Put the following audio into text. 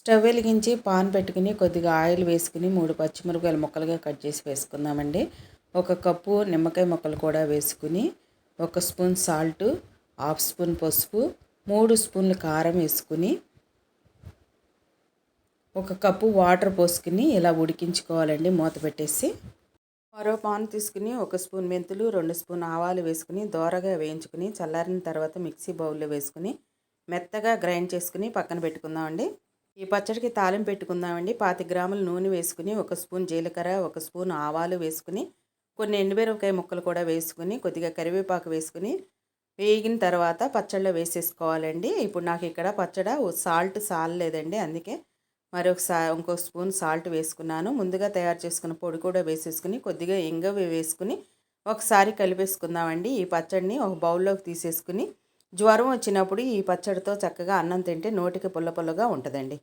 Stove వెలిగించి pan పెట్టుకుని కొద్దిగా ఆయిల్ వేసుకుని 3 పచ్చిమిరపకాయలు ముక్కలుగా కట్ చేసి వేసుకుందామండి. 1 కప్పు నిమ్మకాయ ముక్కలు కూడా వేసుకుని 1 స్పూన్ సాల్ట్, 1/2 స్పూన్ పసుపు, 3 స్పూన్లు కారం వేసుకుని 1 కప్పు వాటర్ పోసుకుని ఇలా ఉడికించుకోవాలండి మూత పెట్టేసి. మరో పాన్ తీసుకుని 1 స్పూన్ మెంతులు, 2 స్పూన్ ఆవాలు వేసుకుని దోరగా వేయించుకుని చల్లారిన తర్వాత మిక్సీ బౌల్లో వేసుకుని మెత్తగా గ్రైండ్ చేసుకుని పక్కన పెట్టుకుందామండి. ఈ పచ్చడికి తాలింపు పెట్టుకుందామండి. 25 గ్రాముల నూనె వేసుకుని 1 స్పూన్ జీలకర్ర, 1 స్పూన్ ఆవాలు వేసుకుని కొన్ని ఎండుమిరపకాయ ముక్కలు కూడా వేసుకుని కొద్దిగా కరివేపాకు వేసుకుని వేగిన తర్వాత పచ్చడిలో వేసేసుకోవాలండి. ఇప్పుడు నాకు ఇక్కడ పచ్చడి సాల్ట్ సాలలేదండి, అందుకే ఇంకో స్పూన్ సాల్ట్ వేసుకున్నాను. ముందుగా తయారు చేసుకున్న పొడి కూడా వేసేసుకుని కొద్దిగా ఇంగువ వేసుకుని ఒకసారి కలిపేసుకుందామండి. ఈ పచ్చడిని ఒక బౌల్లోకి తీసేసుకుని జ్వరం వచ్చినప్పుడు ఈ పచ్చడితో చక్కగా అన్నం తింటే నోటికి పుల్ల పుల్లగా ఉంటుందండి.